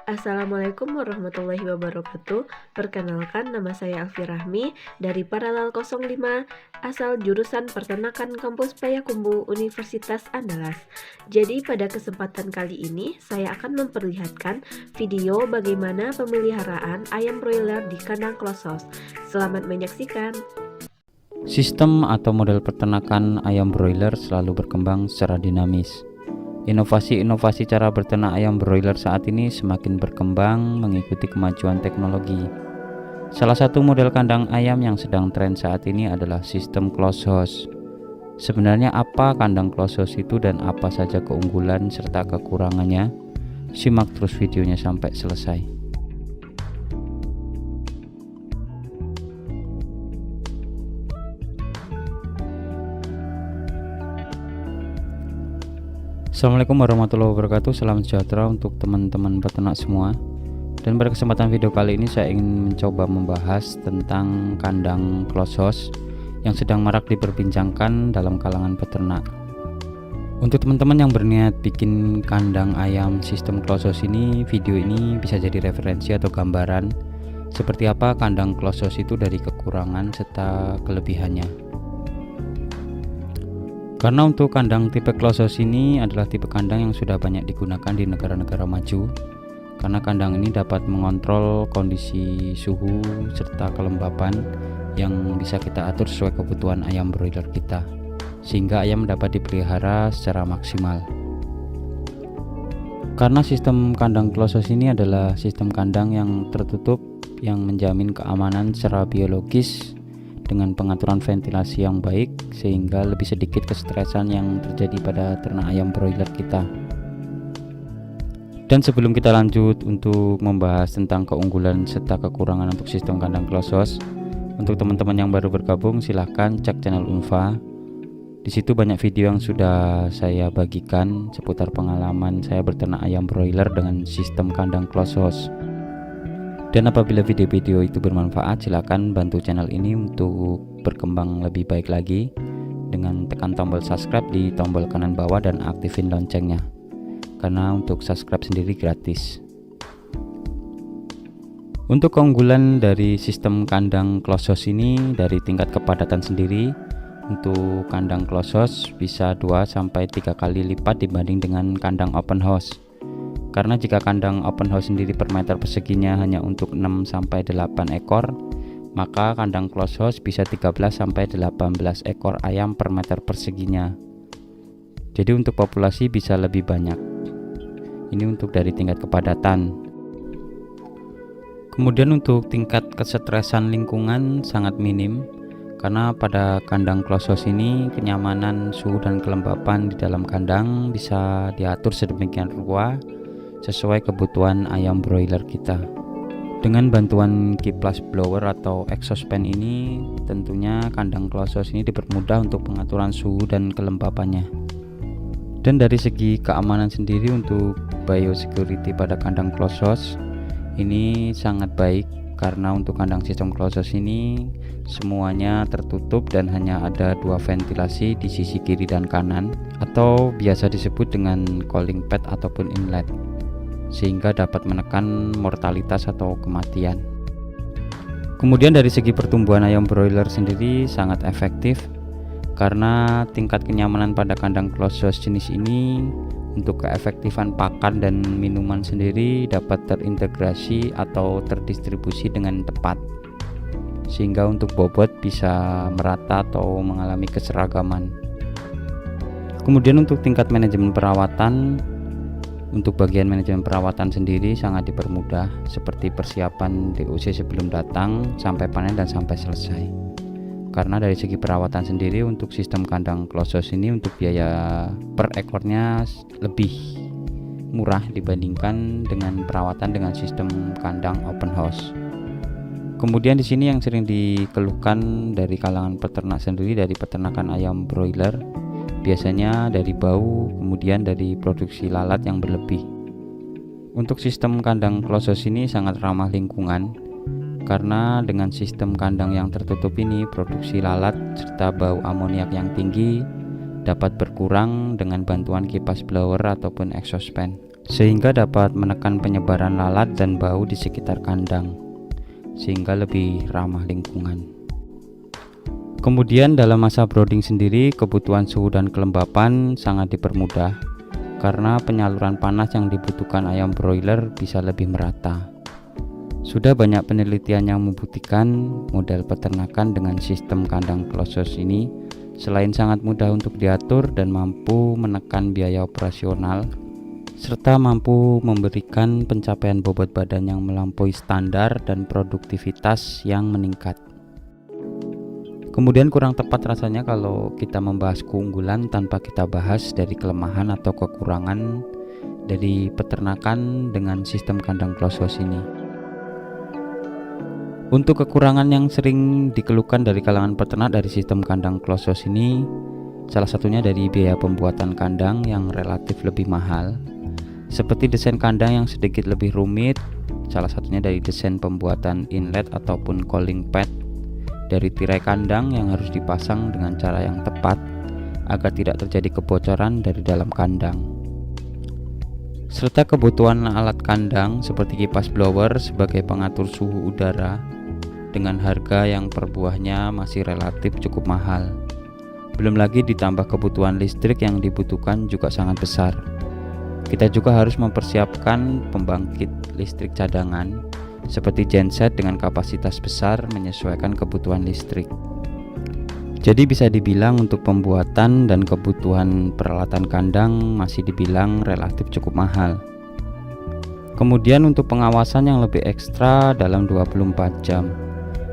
Assalamualaikum warahmatullahi wabarakatuh. Perkenalkan, nama saya Alfi Rahmi dari Paralel 05, asal jurusan Peternakan Kampus Payakumbuh Universitas Andalas. Jadi pada kesempatan kali ini saya akan memperlihatkan video bagaimana pemeliharaan ayam broiler di kandang closed-house. Selamat menyaksikan. Sistem atau model peternakan ayam broiler selalu berkembang secara dinamis. Inovasi-inovasi cara berternak ayam broiler saat ini semakin berkembang mengikuti kemajuan teknologi. Salah satu model kandang ayam yang sedang tren saat ini adalah sistem closed house. Sebenarnya apa kandang closed house itu dan apa saja keunggulan serta kekurangannya? Simak terus videonya sampai selesai. Assalamualaikum warahmatullahi wabarakatuh. Salam sejahtera untuk teman-teman peternak semua. Dan pada kesempatan video kali ini saya ingin mencoba membahas tentang kandang closed house yang sedang marak diperbincangkan dalam kalangan peternak. Untuk teman-teman yang berniat bikin kandang ayam sistem closed house ini, video ini bisa jadi referensi atau gambaran seperti apa kandang closed house itu dari kekurangan serta kelebihannya. Karena untuk kandang tipe closed house ini adalah tipe kandang yang sudah banyak digunakan di negara-negara maju, karena kandang ini dapat mengontrol kondisi suhu serta kelembapan yang bisa kita atur sesuai kebutuhan ayam broiler kita, sehingga ayam dapat dipelihara secara maksimal. Karena sistem kandang closed house ini adalah sistem kandang yang tertutup yang menjamin keamanan secara biologis dengan pengaturan ventilasi yang baik, sehingga lebih sedikit kesetresan yang terjadi pada ternak ayam broiler kita. Dan sebelum kita lanjut untuk membahas tentang keunggulan serta kekurangan untuk sistem kandang closed house, untuk teman-teman yang baru bergabung silahkan cek channel Unfa. Di situ banyak video yang sudah saya bagikan seputar pengalaman saya berternak ayam broiler dengan sistem kandang closed house. Dan apabila video-video itu bermanfaat, silakan bantu channel ini untuk berkembang lebih baik lagi dengan tekan tombol subscribe di tombol kanan bawah dan aktifin loncengnya, karena untuk subscribe sendiri gratis. Untuk keunggulan dari sistem kandang closed house ini dari tingkat kepadatan sendiri, untuk kandang closed house bisa 2-3 kali lipat dibanding dengan kandang open house. Karena jika kandang open house sendiri per meter perseginya hanya untuk 6-8 ekor, maka kandang closed house bisa 13-18 ekor ayam per meter perseginya. Jadi untuk populasi bisa lebih banyak. Ini untuk dari tingkat kepadatan. Kemudian untuk tingkat kesetresan lingkungan sangat minim, karena pada kandang closed house ini kenyamanan suhu dan kelembapan di dalam kandang bisa diatur sedemikian rupa sesuai kebutuhan ayam broiler kita. Dengan bantuan kipas blower atau exhaust fan ini, tentunya kandang closed house ini dipermudah untuk pengaturan suhu dan kelembapannya. Dan dari segi keamanan sendiri untuk biosecurity pada kandang closed house ini sangat baik, karena untuk kandang sistem closed house ini semuanya tertutup dan hanya ada 2 ventilasi di sisi kiri dan kanan, atau biasa disebut dengan cooling pad ataupun inlet, sehingga dapat menekan mortalitas atau kematian. Kemudian dari segi pertumbuhan ayam broiler sendiri sangat efektif, karena tingkat kenyamanan pada kandang closed house jenis ini untuk keefektifan pakan dan minuman sendiri dapat terintegrasi atau terdistribusi dengan tepat, sehingga untuk bobot bisa merata atau mengalami keseragaman. Kemudian untuk tingkat manajemen perawatan, untuk bagian manajemen perawatan sendiri sangat dipermudah, seperti persiapan DOC sebelum datang, sampai panen dan sampai selesai. Karena dari segi perawatan sendiri untuk sistem kandang closed house ini untuk biaya per ekornya lebih murah dibandingkan dengan perawatan dengan sistem kandang open house. Kemudian di sini yang sering dikeluhkan dari kalangan peternak sendiri dari peternakan ayam broiler, biasanya dari bau, kemudian dari produksi lalat yang berlebih. Untuk sistem kandang closed house ini sangat ramah lingkungan, karena dengan sistem kandang yang tertutup ini produksi lalat serta bau amoniak yang tinggi dapat berkurang dengan bantuan kipas blower ataupun exhaust fan. sehingga dapat menekan penyebaran lalat dan bau di sekitar kandang, sehingga lebih ramah lingkungan. Kemudian dalam masa brooding sendiri, kebutuhan suhu dan kelembapan sangat dipermudah karena penyaluran panas yang dibutuhkan ayam broiler bisa lebih merata. Sudah banyak penelitian yang membuktikan model peternakan dengan sistem kandang closed ini selain sangat mudah untuk diatur dan mampu menekan biaya operasional, serta mampu memberikan pencapaian bobot badan yang melampaui standar dan produktivitas yang meningkat. Kemudian kurang tepat rasanya kalau kita membahas keunggulan tanpa kita bahas dari kelemahan atau kekurangan dari peternakan dengan sistem kandang closed ini. Untuk kekurangan yang sering dikeluhkan dari kalangan peternak dari sistem kandang closed ini, salah satunya dari biaya pembuatan kandang yang relatif lebih mahal, seperti desain kandang yang sedikit lebih rumit, salah satunya dari desain pembuatan inlet ataupun cooling pad, dari tirai kandang yang harus dipasang dengan cara yang tepat agar tidak terjadi kebocoran dari dalam kandang, serta kebutuhan alat kandang seperti kipas blower sebagai pengatur suhu udara dengan harga yang per buahnya masih relatif cukup mahal. Belum lagi ditambah kebutuhan listrik yang dibutuhkan juga sangat besar. Kita juga harus mempersiapkan pembangkit listrik cadangan seperti genset dengan kapasitas besar menyesuaikan kebutuhan listrik. Jadi bisa dibilang untuk pembuatan dan kebutuhan peralatan kandang masih dibilang relatif cukup mahal. Kemudian untuk pengawasan yang lebih ekstra dalam 24 jam,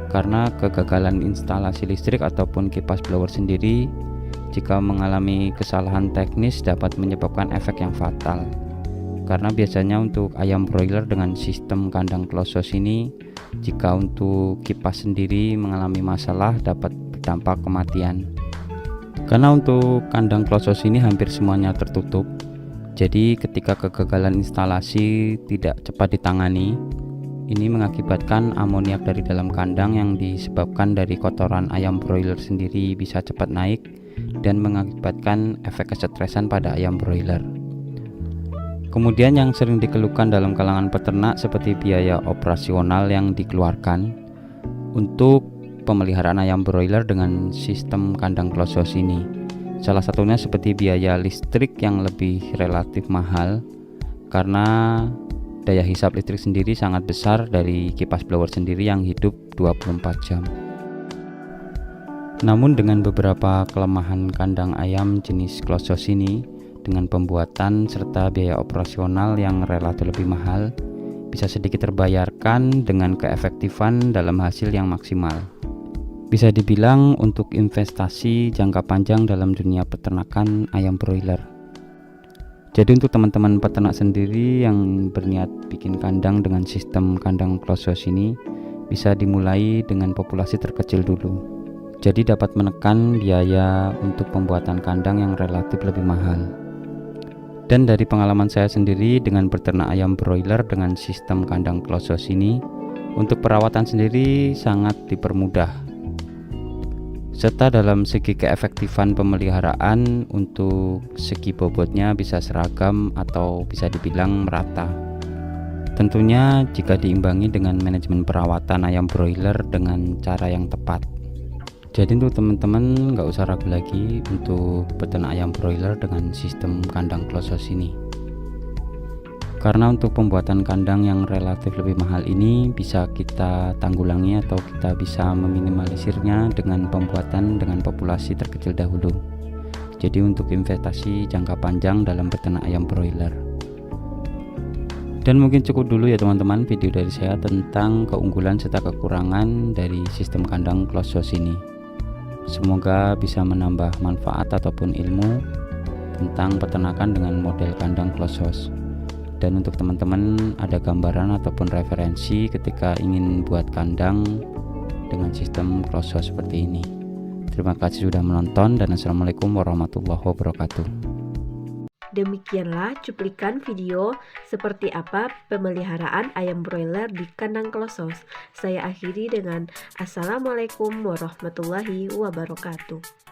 karena kegagalan instalasi listrik ataupun kipas blower sendiri jika mengalami kesalahan teknis dapat menyebabkan efek yang fatal. Karena biasanya untuk ayam broiler dengan sistem kandang closed ini, jika untuk kipas sendiri mengalami masalah dapat berdampak kematian. Karena untuk kandang closed ini hampir semuanya tertutup, jadi ketika kegagalan instalasi tidak cepat ditangani, ini mengakibatkan amoniak dari dalam kandang yang disebabkan dari kotoran ayam broiler sendiri bisa cepat naik dan mengakibatkan efek kesetresan pada ayam broiler. Kemudian yang sering dikeluhkan dalam kalangan peternak seperti biaya operasional yang dikeluarkan untuk pemeliharaan ayam broiler dengan sistem kandang closed ini. Salah satunya seperti biaya listrik yang lebih relatif mahal karena daya hisap listrik sendiri sangat besar dari kipas blower sendiri yang hidup 24 jam. Namun dengan beberapa kelemahan kandang ayam jenis closed ini, dengan pembuatan serta biaya operasional yang relatif lebih mahal, bisa sedikit terbayarkan dengan keefektifan dalam hasil yang maksimal. Bisa dibilang untuk investasi jangka panjang dalam dunia peternakan ayam broiler. Jadi untuk teman-teman peternak sendiri yang berniat bikin kandang dengan sistem kandang closed ini, bisa dimulai dengan populasi terkecil dulu. Jadi dapat menekan biaya untuk pembuatan kandang yang relatif lebih mahal. Dan dari pengalaman saya sendiri dengan beternak ayam broiler dengan sistem kandang closed ini, untuk perawatan sendiri sangat dipermudah. Serta dalam segi keefektifan pemeliharaan untuk segi bobotnya bisa seragam atau bisa dibilang merata. Tentunya jika diimbangi dengan manajemen perawatan ayam broiler dengan cara yang tepat. Jadi untuk teman-teman nggak usah ragu lagi untuk peternak ayam broiler dengan sistem kandang closed ini. Karena untuk pembuatan kandang yang relatif lebih mahal ini bisa kita tanggulangi atau kita bisa meminimalisirnya dengan pembuatan dengan populasi terkecil dahulu. Jadi untuk investasi jangka panjang dalam peternak ayam broiler. Dan mungkin cukup dulu ya teman-teman video dari saya tentang keunggulan serta kekurangan dari sistem kandang closed ini. Semoga bisa menambah manfaat ataupun ilmu tentang peternakan dengan model kandang closed. Dan untuk teman-teman ada gambaran ataupun referensi ketika ingin buat kandang dengan sistem closed seperti ini. Terima kasih sudah menonton dan assalamualaikum warahmatullahi wabarakatuh. Demikianlah cuplikan video seperti apa pemeliharaan ayam broiler di kandang closed. Saya akhiri dengan Assalamualaikum warahmatullahi wabarakatuh.